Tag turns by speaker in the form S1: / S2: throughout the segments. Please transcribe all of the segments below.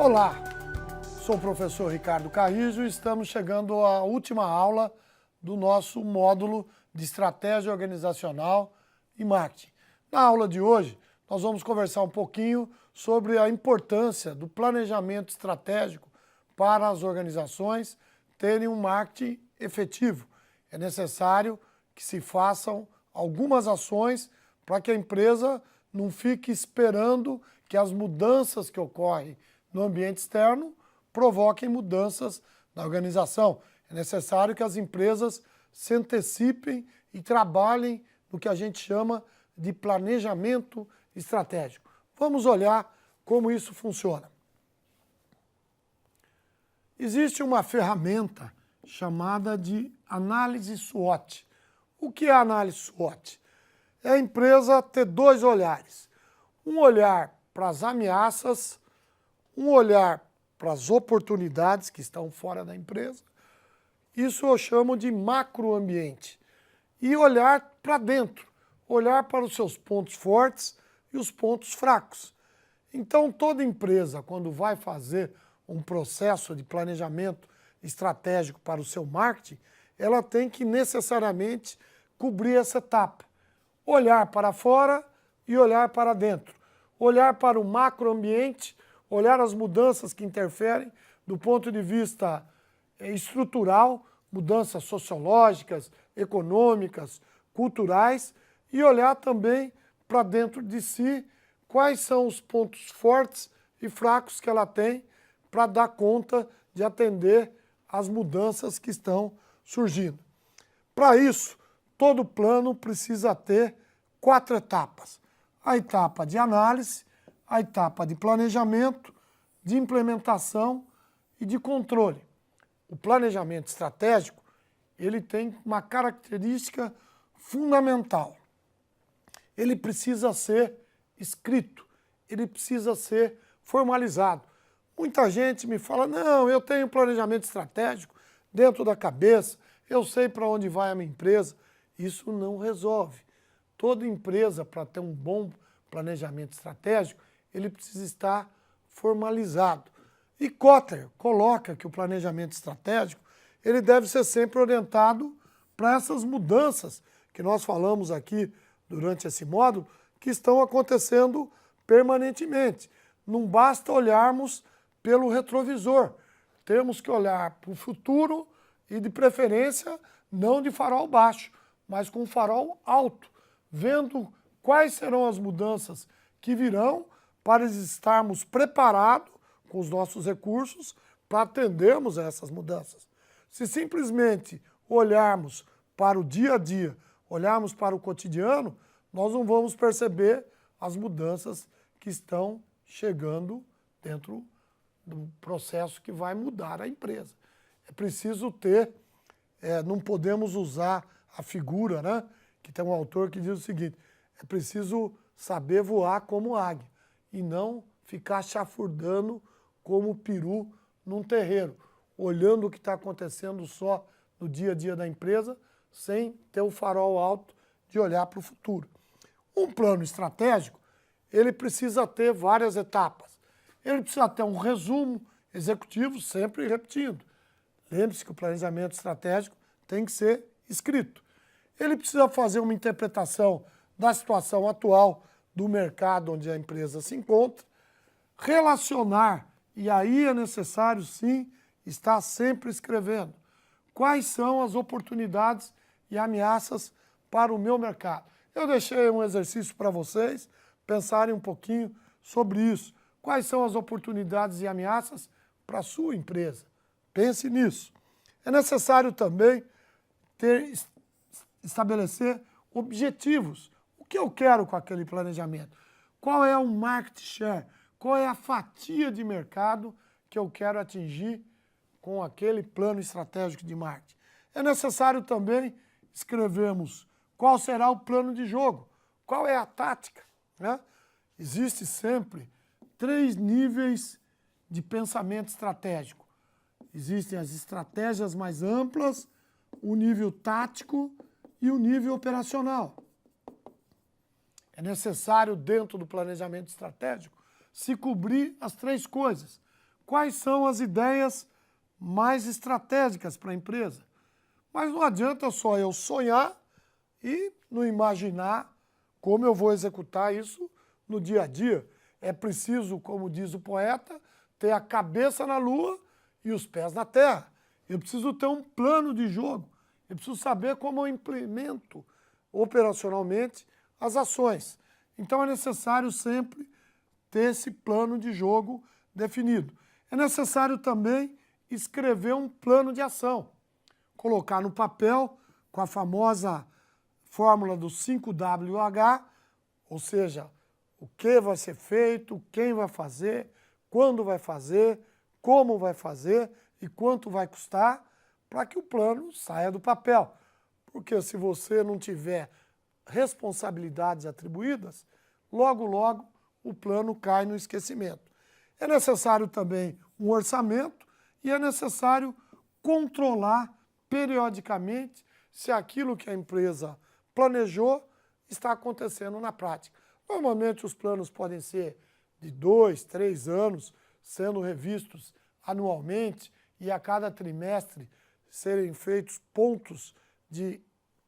S1: Olá, sou o professor Ricardo Carrijo e estamos chegando à última aula do nosso módulo de Estratégia Organizacional e Marketing. Na aula de hoje, nós vamos conversar um pouquinho sobre a importância do planejamento estratégico para as organizações terem um marketing efetivo. É necessário que se façam algumas ações para que a empresa não fique esperando que as mudanças que ocorrem no ambiente externo provoquem mudanças na organização. É necessário que as empresas se antecipem e trabalhem no que a gente chama de planejamento estratégico. Vamos olhar como isso funciona. Existe uma ferramenta chamada de análise SWOT. O que é a análise SWOT? É a empresa ter dois olhares. Um olhar para as ameaças, um olhar para as oportunidades que estão fora da empresa. Isso eu chamo de macroambiente. E olhar para dentro, olhar para os seus pontos fortes e os pontos fracos. Então, toda empresa, quando vai fazer um processo de planejamento estratégico para o seu marketing, ela tem que necessariamente cobrir essa etapa. Olhar para fora e olhar para dentro. Olhar para o macroambiente, olhar as mudanças que interferem do ponto de vista estrutural, mudanças sociológicas, econômicas, culturais, e olhar também para dentro de si quais são os pontos fortes e fracos que ela tem para dar conta de atender às mudanças que estão surgindo. Para isso, todo plano precisa ter 4 etapas. A etapa de análise, a etapa de planejamento, de implementação e de controle. O planejamento estratégico, ele tem uma característica fundamental. Ele precisa ser escrito, ele precisa ser formalizado. Muita gente me fala, não, eu tenho planejamento estratégico dentro da cabeça, eu sei para onde vai a minha empresa. Isso não resolve. Toda empresa, para ter um bom planejamento estratégico, ele precisa estar formalizado. E Kotler coloca que o planejamento estratégico ele deve ser sempre orientado para essas mudanças que nós falamos aqui durante esse módulo, que estão acontecendo permanentemente. Não basta olharmos pelo retrovisor, temos que olhar para o futuro e, de preferência, não de farol baixo, mas com farol alto, vendo quais serão as mudanças que virão para estarmos preparados com os nossos recursos para atendermos a essas mudanças. Se simplesmente olharmos para o dia a dia, olharmos para o cotidiano, nós não vamos perceber as mudanças que estão chegando dentro do processo que vai mudar a empresa. É preciso ter, não podemos usar a figura, né? Que tem um autor que diz o seguinte, é preciso saber voar como águia e não ficar chafurdando como peru num terreiro, olhando o que está acontecendo só no dia a dia da empresa, sem ter o farol alto de olhar para o futuro. Um plano estratégico, ele precisa ter várias etapas. Ele precisa ter um resumo executivo, sempre repetindo. Lembre-se que o planejamento estratégico tem que ser escrito. Ele precisa fazer uma interpretação da situação atual do mercado onde a empresa se encontra, relacionar, e aí é necessário sim estar sempre escrevendo, quais são as oportunidades e ameaças para o meu mercado. Eu deixei um exercício para vocês pensarem um pouquinho sobre isso. Quais são as oportunidades e ameaças para a sua empresa? Pense nisso. É necessário também estabelecer objetivos. O que eu quero com aquele planejamento? Qual é o market share? Qual é a fatia de mercado que eu quero atingir com aquele plano estratégico de marketing? É necessário também escrevermos qual será o plano de jogo, qual é a tática, né? Existe sempre 3 níveis de pensamento estratégico. Existem as estratégias mais amplas, o nível tático e o nível operacional. É necessário, dentro do planejamento estratégico, se cobrir as 3 coisas. quais são as ideias mais estratégicas para a empresa. Mas não adianta só eu sonhar e não imaginar como eu vou executar isso no dia a dia. É preciso, como diz o poeta, ter a cabeça na lua e os pés na terra. Eu preciso ter um plano de jogo. Eu preciso saber como eu implemento operacionalmente as ações. Então é necessário sempre ter esse plano de jogo definido. É necessário também escrever um plano de ação, colocar no papel com a famosa fórmula do 5WH, ou seja, o que vai ser feito, quem vai fazer, quando vai fazer, como vai fazer e quanto vai custar, para que o plano saia do papel. Porque se você não tiver responsabilidades atribuídas, logo, logo o plano cai no esquecimento. É necessário também um orçamento e é necessário controlar periodicamente se aquilo que a empresa planejou está acontecendo na prática. Normalmente os planos podem ser de 2, 3 anos, sendo revistos anualmente e a cada trimestre serem feitos pontos de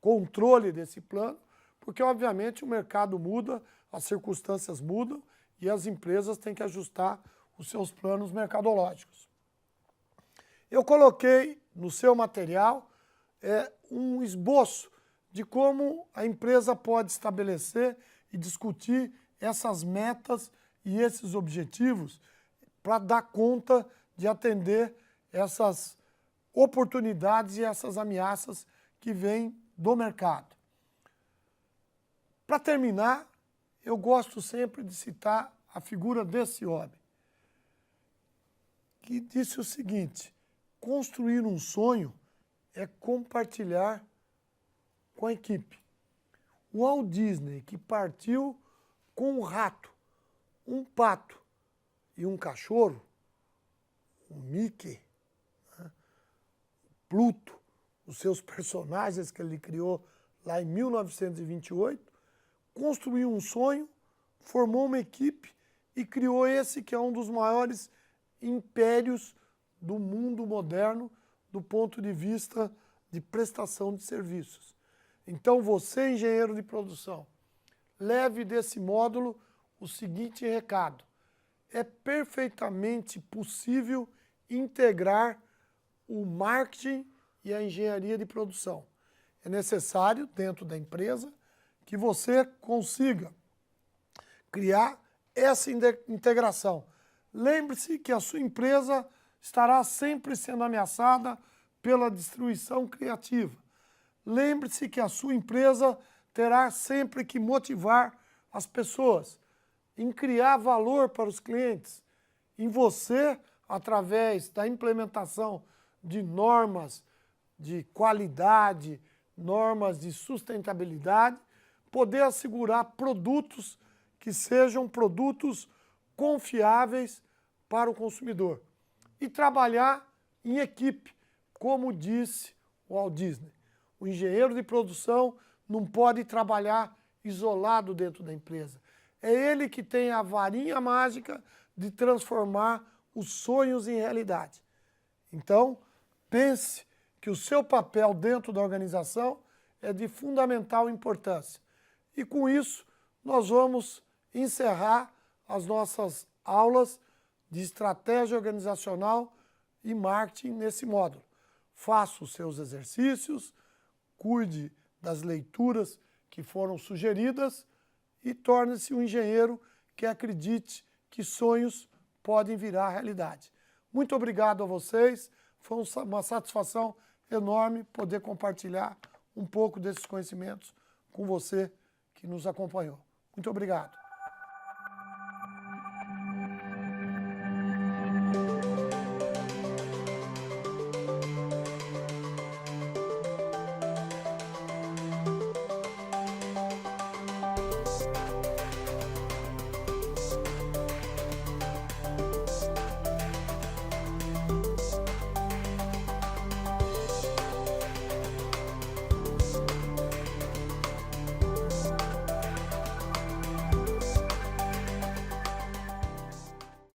S1: controle desse plano, porque obviamente o mercado muda, as circunstâncias mudam e as empresas têm que ajustar os seus planos mercadológicos. Eu coloquei no seu material um esboço de como a empresa pode estabelecer e discutir essas metas e esses objetivos para dar conta de atender essas oportunidades e essas ameaças que vêm do mercado. Para terminar, eu gosto sempre de citar a figura desse homem, que disse o seguinte: construir um sonho é compartilhar com a equipe. O Walt Disney, que partiu com um rato, um pato e um cachorro, o Mickey, né? Pluto, os seus personagens que ele criou lá em 1928, construiu um sonho, formou uma equipe e criou esse que é um dos maiores impérios do mundo moderno do ponto de vista de prestação de serviços. Então você, engenheiro de produção, leve desse módulo o seguinte recado: é perfeitamente possível integrar o marketing e a engenharia de produção. É necessário, dentro da empresa, que você consiga criar essa integração. Lembre-se que a sua empresa estará sempre sendo ameaçada pela destruição criativa. Lembre-se que a sua empresa terá sempre que motivar as pessoas em criar valor para os clientes, em você, através da implementação de normas de qualidade, normas de sustentabilidade, poder assegurar produtos que sejam produtos confiáveis para o consumidor. E trabalhar em equipe, como disse o Walt Disney. O engenheiro de produção não pode trabalhar isolado dentro da empresa. É ele que tem a varinha mágica de transformar os sonhos em realidade. Então, pense que o seu papel dentro da organização é de fundamental importância. E com isso, nós vamos encerrar as nossas aulas de estratégia organizacional e marketing nesse módulo. Faça os seus exercícios, cuide das leituras que foram sugeridas e torne-se um engenheiro que acredite que sonhos podem virar realidade. Muito obrigado a vocês, foi uma satisfação enorme poder compartilhar um pouco desses conhecimentos com você que nos acompanhou. Muito obrigado.